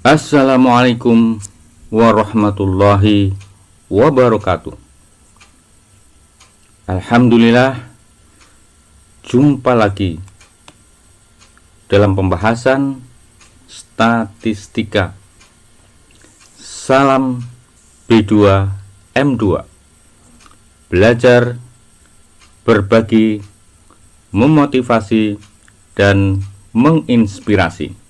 Assalamualaikum warahmatullahi wabarakatuh. Alhamdulillah, jumpa lagi dalam pembahasan statistika. Salam B2M2. Belajar, berbagi, memotivasi, dan menginspirasi.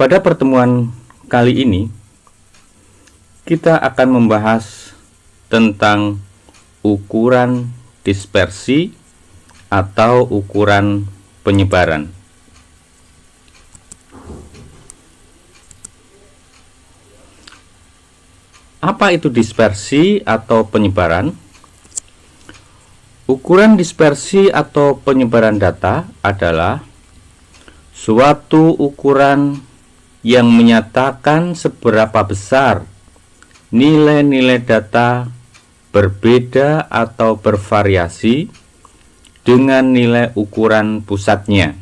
Pada pertemuan kali ini, kita akan membahas tentang ukuran dispersi atau ukuran penyebaran. Apa itu dispersi atau penyebaran? Ukuran dispersi atau penyebaran data adalah suatu ukuran yang menyatakan seberapa besar nilai-nilai data berbeda atau bervariasi dengan nilai ukuran pusatnya,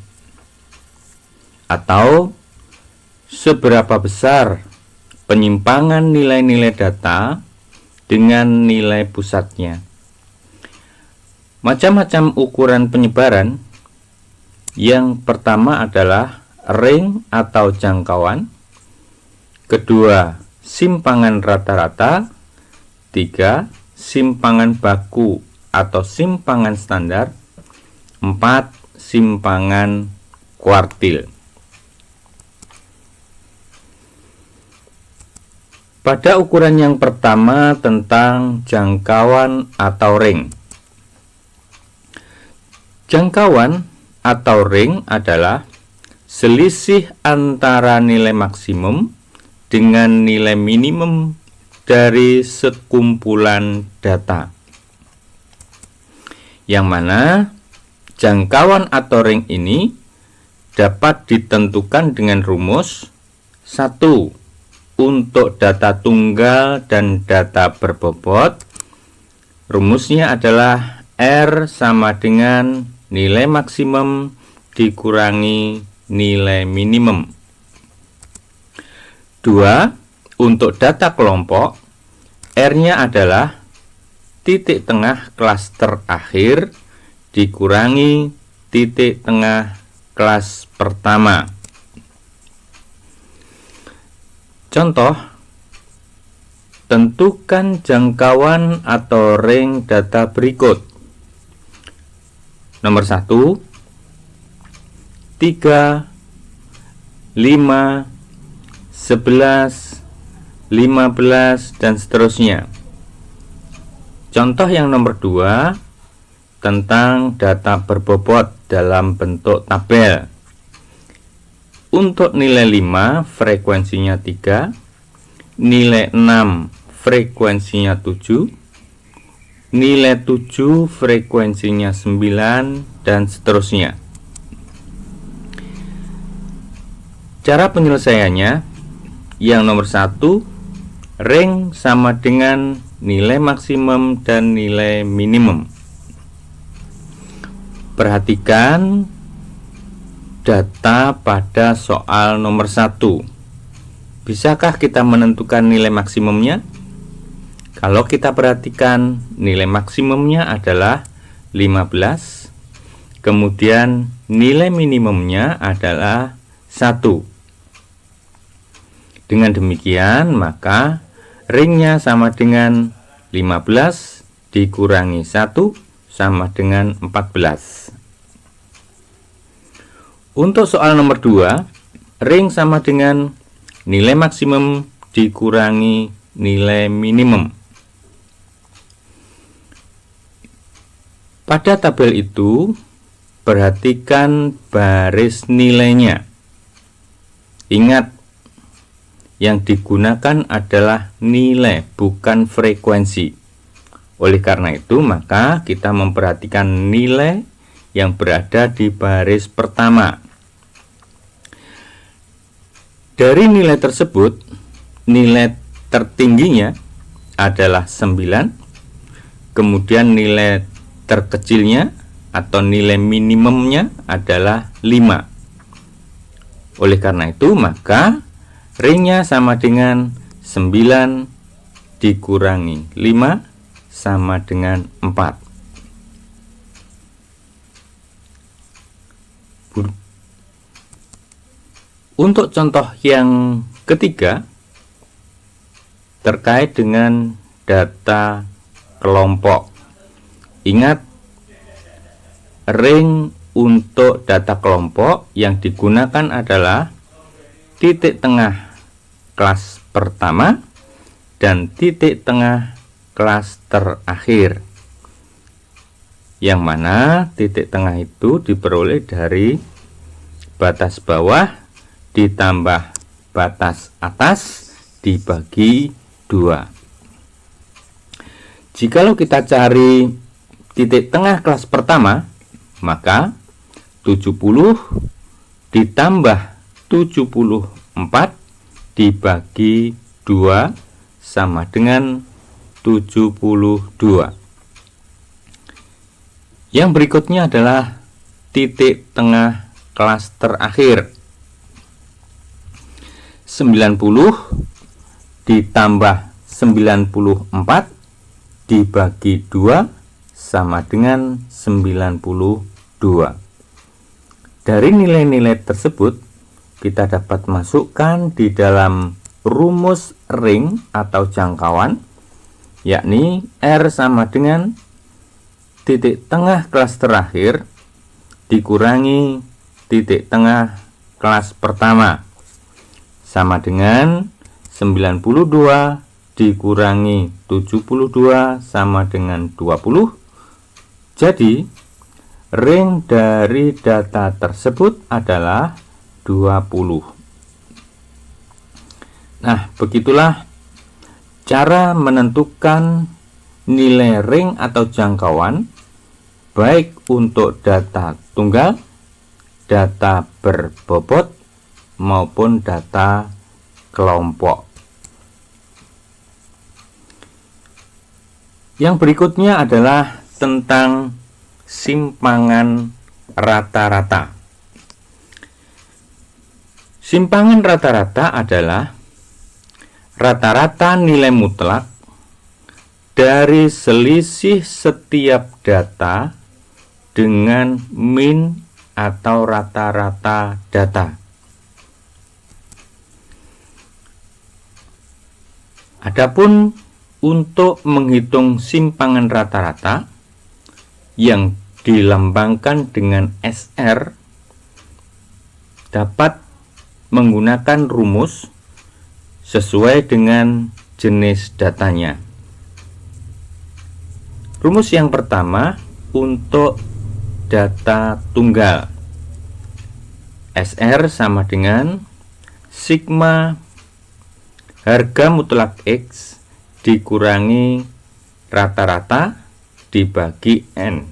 atau seberapa besar penyimpangan nilai-nilai data dengan nilai pusatnya. Macam-macam ukuran penyebaran. Yang pertama adalah ring atau jangkauan, kedua simpangan rata-rata, tiga simpangan baku atau simpangan standar, empat simpangan kuartil. Pada ukuran yang pertama tentang jangkauan atau ring. Jangkauan atau ring adalah selisih antara nilai maksimum dengan nilai minimum dari sekumpulan data, yang mana jangkauan atau ring ini dapat ditentukan dengan rumus 1. Untuk data tunggal dan data berbobot, rumusnya adalah R sama dengan nilai maksimum dikurangi nilai minimum. 2. Untuk data kelompok, R-nya adalah titik tengah klaster akhir dikurangi titik tengah kelas pertama. Contoh, tentukan jangkauan atau ring data berikut. Nomor 1, 3, 5, 11, 15, dan seterusnya. Contoh yang nomor 2 tentang data berbobot dalam bentuk tabel. Untuk nilai 5 frekuensinya 3, nilai 6 frekuensinya 7, nilai 7 frekuensinya 9, dan seterusnya. Cara penyelesaiannya, yang nomor 1, ring sama dengan nilai maksimum dan nilai minimum. Perhatikan data pada soal nomor 1. Bisakah kita menentukan nilai maksimumnya? Kalau kita perhatikan, nilai maksimumnya adalah 15, kemudian nilai minimumnya adalah 1. Dengan demikian, maka ringnya sama dengan 15 dikurangi 1 sama dengan 14. Untuk soal nomor 2, ring sama dengan nilai maksimum dikurangi nilai minimum. Pada tabel itu, perhatikan baris nilainya. Ingat, yang digunakan adalah nilai, bukan frekuensi. Oleh karena itu, maka kita memperhatikan nilai yang berada di baris pertama. Dari nilai tersebut, nilai tertingginya adalah 9, kemudian nilai terkecilnya atau nilai minimumnya adalah 5. Oleh karena itu, maka ringnya sama dengan 9 dikurangi 5 sama dengan 4. Untuk contoh yang ketiga, terkait dengan data kelompok. Ingat, ring untuk data kelompok yang digunakan adalah titik tengah kelas pertama dan titik tengah kelas terakhir, yang mana titik tengah itu diperoleh dari batas bawah ditambah batas atas dibagi 2. Jikalau kita cari titik tengah kelas pertama, maka 70 ditambah 74 dibagi 2 sama dengan 72. Yang berikutnya adalah titik tengah kelas terakhir. 90 ditambah 94 dibagi 2 sama dengan 92. Dari nilai-nilai tersebut kita dapat masukkan di dalam rumus ring atau jangkauan, yakni R sama dengan titik tengah kelas terakhir dikurangi titik tengah kelas pertama, sama dengan 92 dikurangi 72 sama dengan 20. Jadi ring dari data tersebut adalah 20. Nah, begitulah cara menentukan nilai ring atau jangkauan baik untuk data tunggal, data berbobot maupun data kelompok. Yang berikutnya adalah tentang simpangan rata-rata. Simpangan rata-rata adalah rata-rata nilai mutlak dari selisih setiap data dengan min atau rata-rata data. Adapun untuk menghitung simpangan rata-rata yang dilambangkan dengan SR dapat menggunakan rumus sesuai dengan jenis datanya. Rumus yang pertama untuk data tunggal. SR sama dengan sigma harga mutlak X dikurangi rata-rata dibagi N.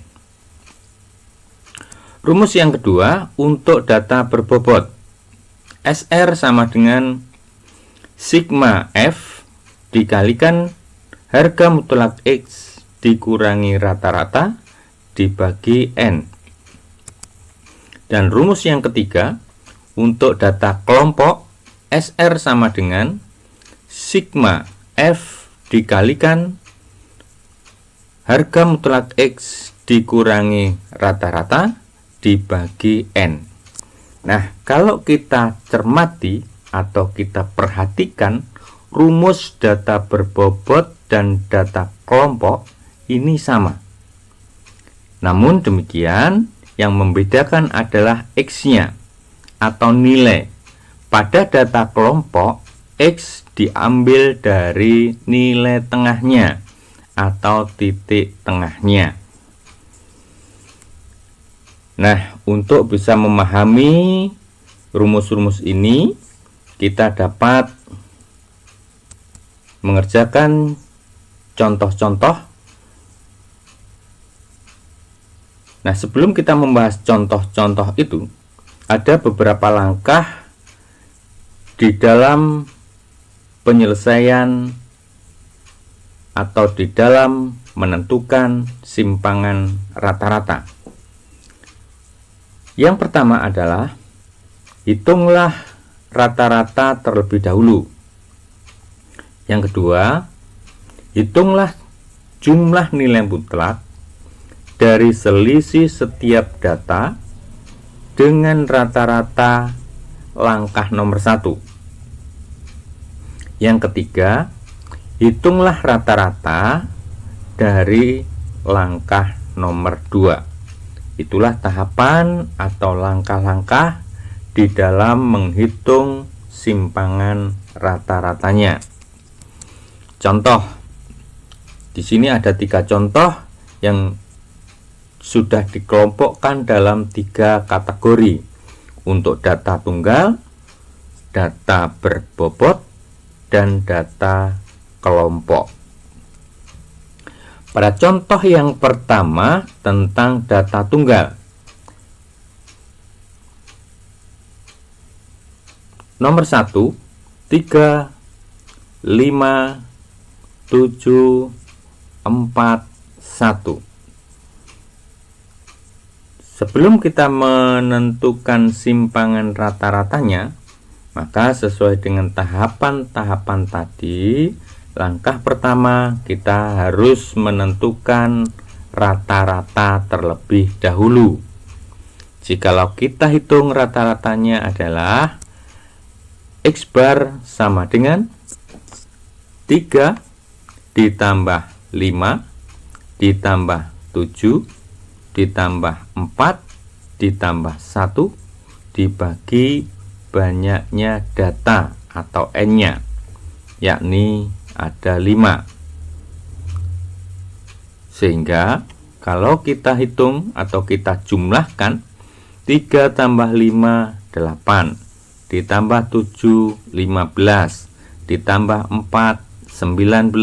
Rumus yang kedua untuk data berbobot. SR sama dengan sigma F dikalikan harga mutlak X dikurangi rata-rata dibagi N. Dan rumus yang ketiga untuk data kelompok. SR sama dengan sigma F dikalikan harga mutlak X dikurangi rata-rata dibagi N. Nah, kalau kita cermati atau kita perhatikan rumus data berbobot dan data kelompok ini sama. Namun demikian, yang membedakan adalah X-nya atau nilai. Pada data kelompok, X diambil dari nilai tengahnya atau titik tengahnya. Nah, untuk bisa memahami rumus-rumus ini, kita dapat mengerjakan contoh-contoh. Nah, sebelum kita membahas contoh-contoh itu, ada beberapa langkah di dalam penyelesaian atau di dalam menentukan simpangan rata-rata. Yang pertama adalah hitunglah rata-rata terlebih dahulu. Yang kedua, hitunglah jumlah nilai mutlak dari selisih setiap data dengan rata-rata langkah nomor 1. Yang ketiga, hitunglah rata-rata dari langkah nomor 2. Itulah tahapan atau langkah-langkah di dalam menghitung simpangan rata-ratanya. Contoh, di sini ada 3 contoh yang sudah dikelompokkan dalam 3 kategori untuk data tunggal, data berbobot, dan data kelompok. Pada contoh yang pertama tentang data tunggal, nomor 1, 3, 5, 7, 4, 1. Sebelum kita menentukan simpangan rata-ratanya, maka sesuai dengan tahapan-tahapan tadi, langkah pertama kita harus menentukan rata-rata terlebih dahulu. Jikalau kita hitung rata-ratanya adalah X bar sama dengan 3 ditambah 5 ditambah 7 ditambah 4 ditambah 1 dibagi banyaknya data atau N-nya, yakni ada 5. Sehingga kalau kita hitung atau kita jumlahkan, 3 tambah 5 8 ditambah 7 15 ditambah 4 19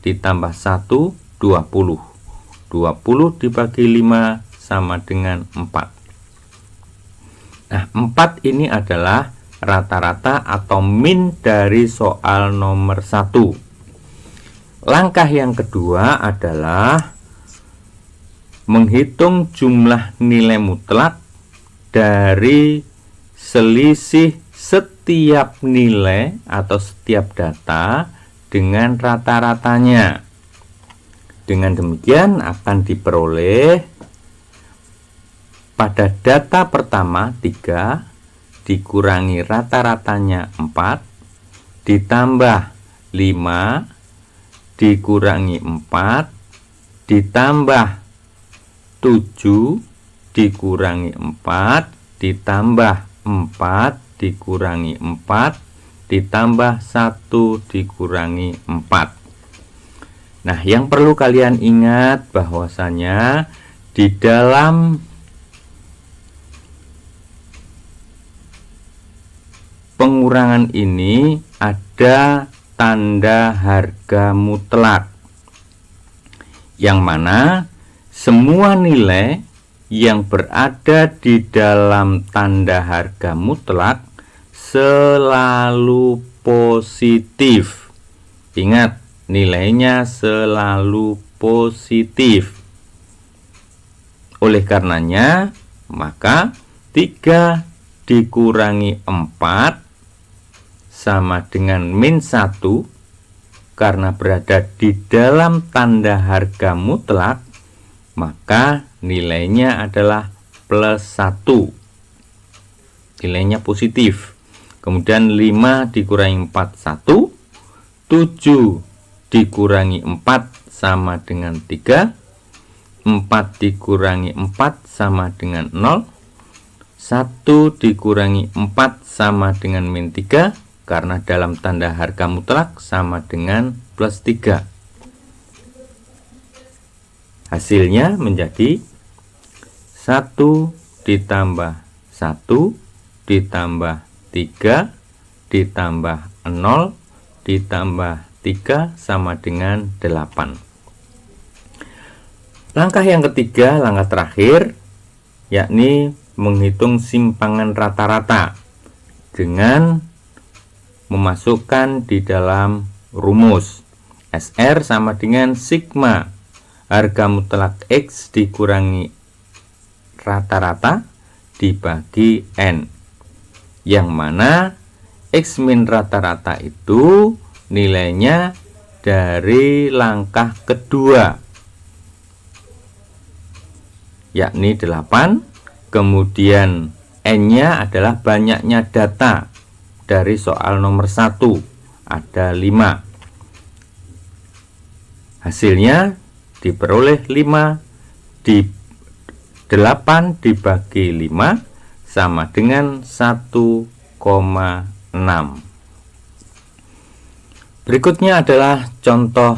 ditambah 1 20. 20 dibagi 5 sama dengan 4. Nah, 4 ini adalah rata-rata atau min dari soal nomor 1. Langkah yang kedua adalah menghitung jumlah nilai mutlak dari selisih setiap nilai atau setiap data dengan rata-ratanya. Dengan demikian akan diperoleh pada data pertama 3 dikurangi rata-ratanya 4 ditambah 5 dikurangi 4 ditambah 7 dikurangi 4 ditambah 4 dikurangi 4 ditambah 1 dikurangi 4. Nah, yang perlu kalian ingat bahwasanya di dalam pengurangan ini ada tanda harga mutlak, yang mana semua nilai yang berada di dalam tanda harga mutlak selalu positif. Ingat, nilainya selalu positif. Oleh karenanya, maka 3 dikurangi 4 sama dengan min 1, karena berada di dalam tanda harga mutlak, maka nilainya adalah plus 1. Nilainya positif. Kemudian 5 dikurangi 4 1, 7 dikurangi 4 sama dengan 3, 4 dikurangi 4 sama dengan 0, 1 dikurangi 4 sama dengan min 3, karena dalam tanda harga mutlak sama dengan plus 3. Hasilnya menjadi 1 ditambah 1 ditambah 3 ditambah 0 ditambah 3 sama dengan 8. Langkah yang ketiga, langkah terakhir, yakni menghitung simpangan rata-rata dengan memasukkan di dalam rumus SR sama dengan sigma harga mutlak X dikurangi rata-rata dibagi N. yang mana X min rata-rata itu nilainya dari langkah kedua, yakni 8. Kemudian N-nya adalah banyaknya data dari soal nomor 1, ada 5. Hasilnya diperoleh 5 di 8 dibagi 5 sama dengan 1,6. Berikutnya adalah contoh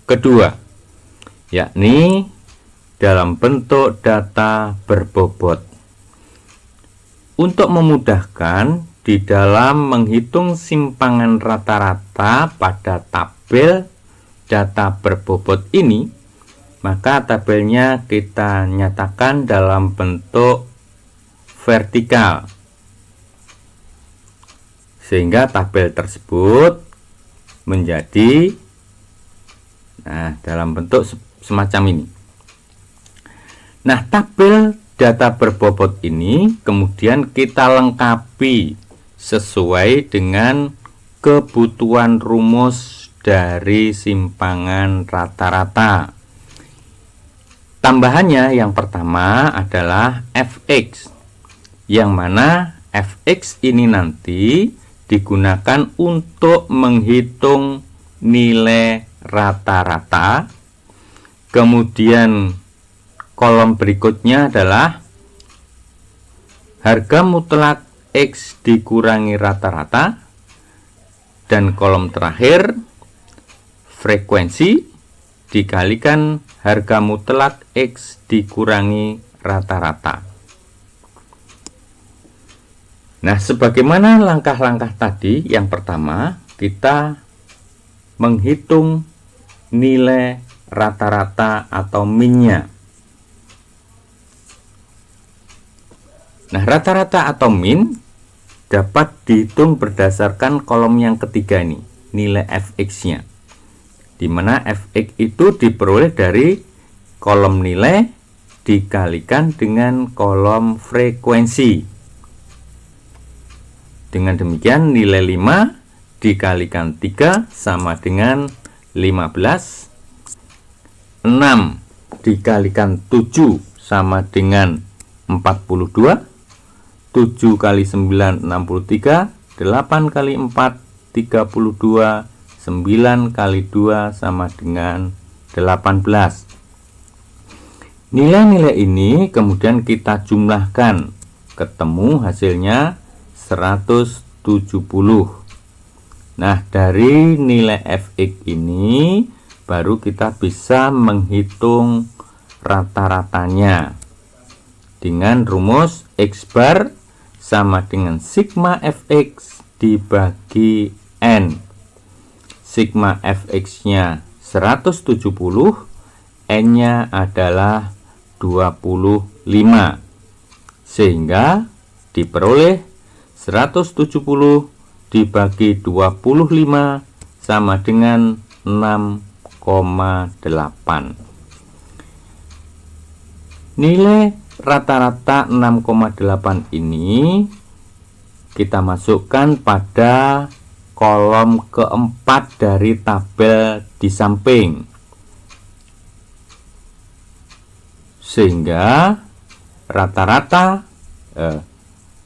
kedua, yakni dalam bentuk data berbobot. Untuk memudahkan di dalam menghitung simpangan rata-rata pada tabel data berbobot ini, maka tabelnya kita nyatakan dalam bentuk vertikal, sehingga tabel tersebut menjadi dalam bentuk semacam ini. Nah, tabel data berbobot ini kemudian kita lengkapi sesuai dengan kebutuhan rumus dari simpangan rata-rata. Tambahannya yang pertama adalah fx, yang mana fx ini nanti digunakan untuk menghitung nilai rata-rata. Kemudian kolom berikutnya adalah harga mutlak X dikurangi rata-rata, dan kolom terakhir frekuensi dikalikan harga mutlak X dikurangi rata-rata. Nah, sebagaimana langkah-langkah tadi, yang pertama kita menghitung nilai rata-rata atau min-nya. Nah, rata-rata atau min dapat dihitung berdasarkan kolom yang ketiga ini, nilai fx-nya, di mana fx itu diperoleh dari kolom nilai dikalikan dengan kolom frekuensi. Dengan demikian nilai 5 dikalikan 3 sama dengan 15. 6 dikalikan 7 sama dengan 42. 7 kali 9 63. 8 kali 4 32. 9 kali 2 sama dengan 18. Nilai-nilai ini kemudian kita jumlahkan, ketemu hasilnya 170. Nah, dari nilai fx ini baru kita bisa menghitung rata-ratanya dengan rumus x bar sama dengan sigma fx dibagi n. Sigma fx-nya 170, n-nya adalah 25, sehingga diperoleh 170 dibagi 25 sama dengan 6,8. Nilai rata-rata 6,8 ini kita masukkan pada kolom keempat dari tabel di samping, sehingga rata-rata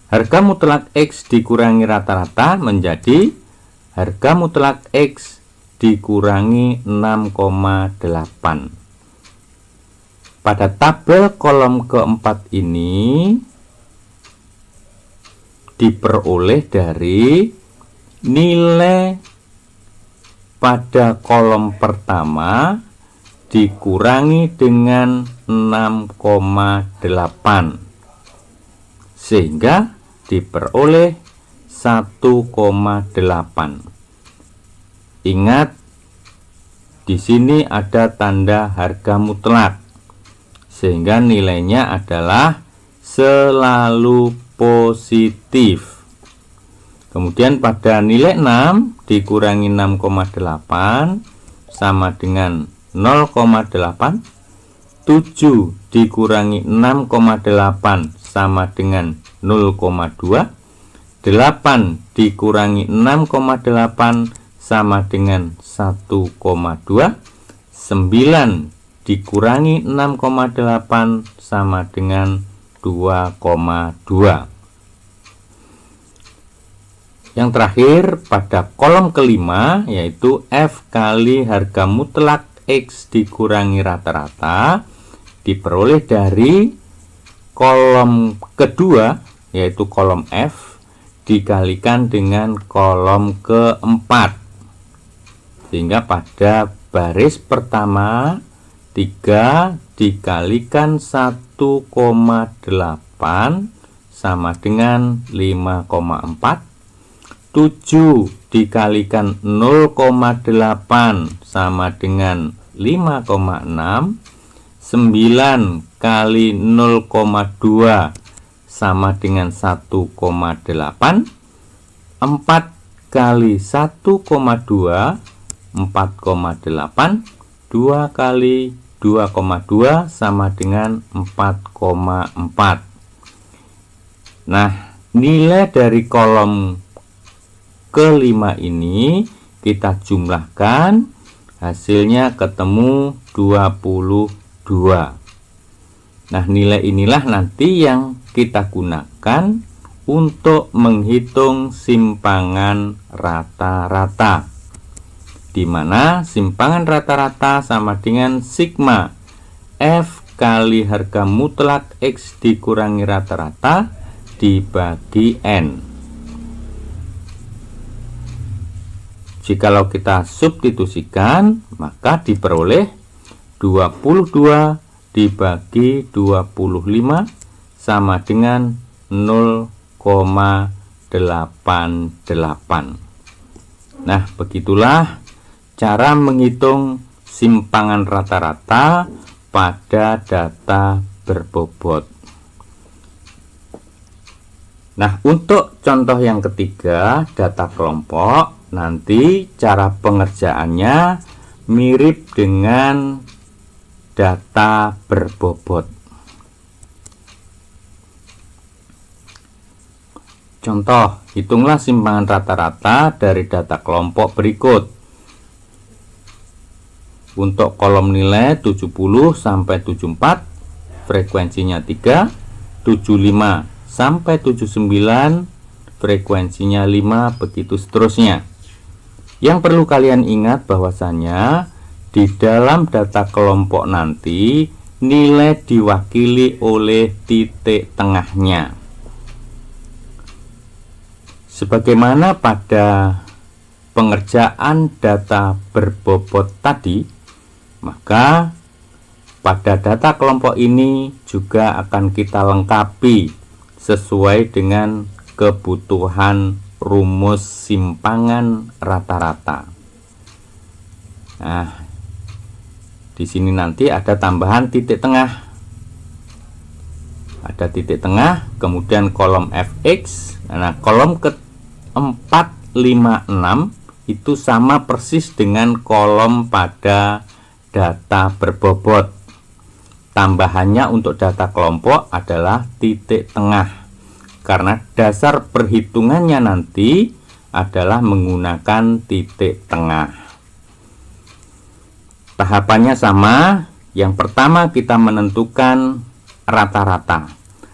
harga mutlak X dikurangi rata-rata menjadi harga mutlak X dikurangi 6,8. Pada tabel kolom keempat ini diperoleh dari nilai pada kolom pertama dikurangi dengan 6,8, sehingga diperoleh 1,8. Ingat, di sini ada tanda harga mutlak, sehingga nilainya adalah selalu positif. Kemudian pada nilai 6 dikurangi 6,8 sama dengan 0,8. 7 dikurangi 6,8 sama dengan 0,2. 8 dikurangi 6,8 sama dengan 1,2. 9 dikurangi 6,8 sama dengan 2,2. Yang terakhir pada kolom kelima yaitu F kali harga mutlak X dikurangi rata-rata diperoleh dari kolom kedua yaitu kolom F dikalikan dengan kolom keempat, sehingga pada baris pertama 3 dikalikan 1,8 sama dengan 5,4. 7 dikalikan 0,8 sama dengan 5,6. 9 kali 0,2 sama dengan 1,8. 4 kali 1,2 4,8. 2 kali 2,2 sama dengan 4,4. Nah, nilai dari kolom kelima ini kita jumlahkan, hasilnya ketemu 22. Nah, nilai inilah nanti yang kita gunakan untuk menghitung simpangan rata-rata, di mana simpangan rata-rata sama dengan sigma F kali harga mutlak X dikurangi rata-rata dibagi N. Jikalau kita substitusikan, maka diperoleh 22 dibagi 25 sama dengan 0,88. Nah, begitulah cara menghitung simpangan rata-rata pada data berbobot. Nah, untuk contoh yang ketiga, data kelompok, nanti cara pengerjaannya mirip dengan data berbobot. Contoh, hitunglah simpangan rata-rata dari data kelompok berikut. Untuk kolom nilai 70 sampai 74, frekuensinya 3, 75 sampai 79, frekuensinya 5, begitu seterusnya. Yang perlu kalian ingat bahwasanya di dalam data kelompok nanti nilai diwakili oleh titik tengahnya. Sebagaimana pada pengerjaan data berbobot tadi, maka pada data kelompok ini juga akan kita lengkapi sesuai dengan kebutuhan rumus simpangan rata-rata. Nah, di sini nanti ada tambahan titik tengah. Ada titik tengah, kemudian kolom fx. Nah, kolom ke-4, 5, 6 itu sama persis dengan kolom pada data berbobot. Tambahannya untuk data kelompok adalah titik tengah, karena dasar perhitungannya nanti adalah menggunakan titik tengah. Tahapannya sama. Yang pertama kita menentukan rata-rata.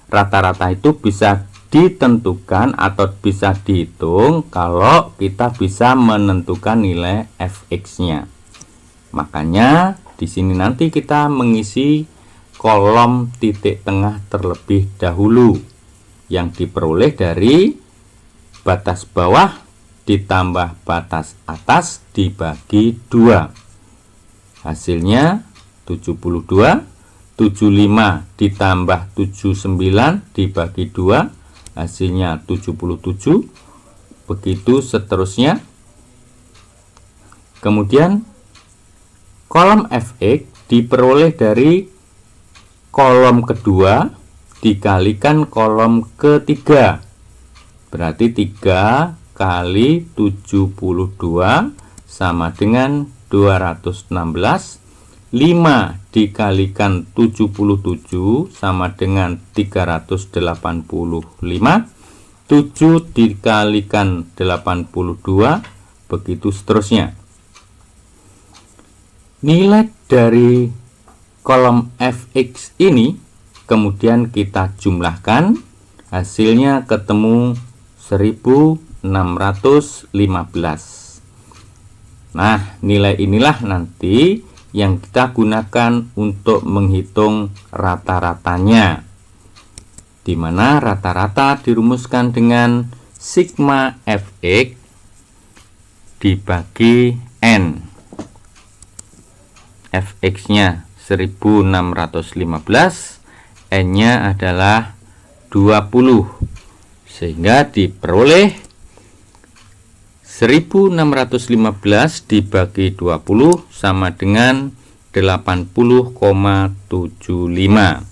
Rata-rata itu bisa ditentukan atau bisa dihitung kalau kita bisa menentukan nilai fx-nya. Makanya di sini nanti kita mengisi kolom titik tengah terlebih dahulu, yang diperoleh dari batas bawah ditambah batas atas dibagi 2. Hasilnya 72. 75 ditambah 79 dibagi 2, hasilnya 77. Begitu seterusnya. Kemudian kolom fx diperoleh dari kolom kedua dikalikan kolom ketiga. Berarti 3 kali 72 sama dengan 216. 5 dikalikan 77 sama dengan 385. 7 dikalikan 82, begitu seterusnya. Nilai dari kolom fx ini kemudian kita jumlahkan, hasilnya ketemu 1615. Nah, nilai inilah nanti yang kita gunakan untuk menghitung rata-ratanya, di mana rata-rata dirumuskan dengan sigma fx dibagi n. Fx-nya 1615, n-nya adalah 20, sehingga diperoleh 1615 dibagi 20 sama dengan 80,75.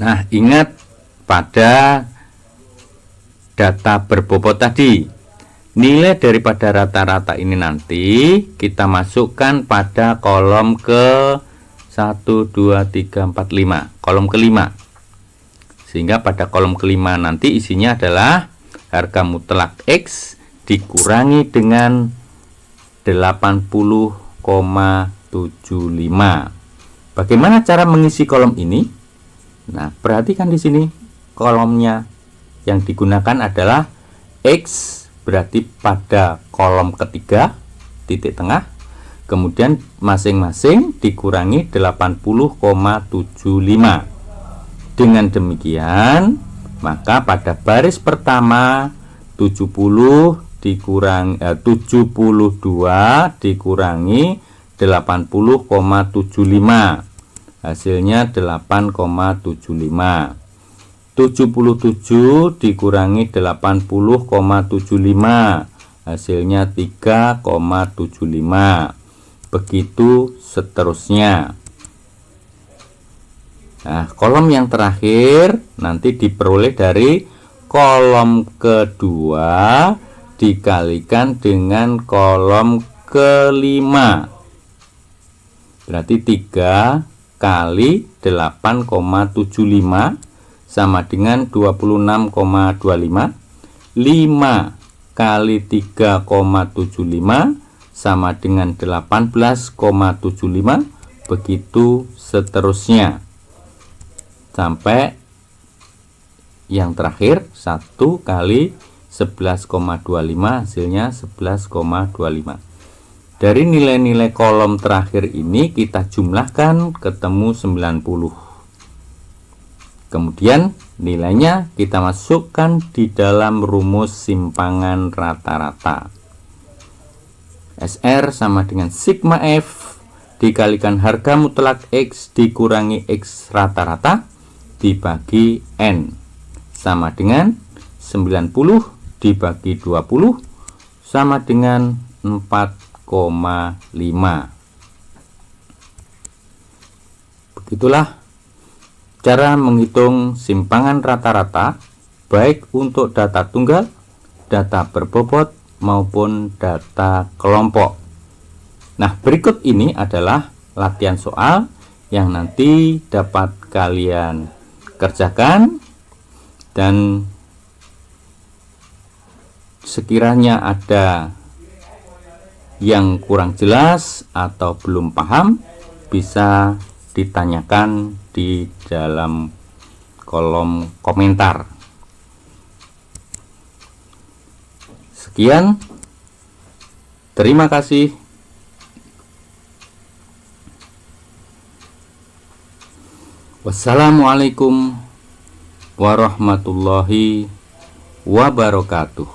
Nah, ingat pada data berbobot tadi, nilai daripada rata-rata ini nanti kita masukkan pada kolom ke 1, 2, 3, 4, 5, kolom kelima. Sehingga pada kolom kelima nanti isinya adalah harga mutlak X dikurangi dengan 80,75. Bagaimana cara mengisi kolom ini? Nah, perhatikan di sini kolomnya yang digunakan adalah X, berarti pada kolom ketiga titik tengah, kemudian masing-masing dikurangi 80,75. Dengan demikian, maka pada baris pertama 72 dikurangi 80,75, hasilnya 8,75. 77 dikurangi 80,75, hasilnya 3,75. Begitu seterusnya. Nah, kolom yang terakhir nanti diperoleh dari kolom kedua dikalikan dengan kolom kelima. Berarti 3 kali 8,75 sama dengan 26,25. 5 kali 3,75 sama dengan 18,75. Begitu seterusnya sampai yang terakhir 1 kali 11,25, hasilnya 11,25. Dari nilai-nilai kolom terakhir ini kita jumlahkan ketemu 90. Kemudian nilainya kita masukkan di dalam rumus simpangan rata-rata. SR sama dengan sigma F dikalikan harga mutlak X dikurangi X rata-rata dibagi N, sama dengan 90 dibagi 20 sama dengan 4,5. Begitulah cara menghitung simpangan rata-rata baik untuk data tunggal, data berbobot maupun data kelompok. Nah, berikut ini adalah latihan soal yang nanti dapat kalian kerjakan, dan sekiranya ada yang kurang jelas atau belum paham bisa ditanyakan di dalam kolom komentar. Sekian, terima kasih. Wassalamualaikum warahmatullahi wabarakatuh.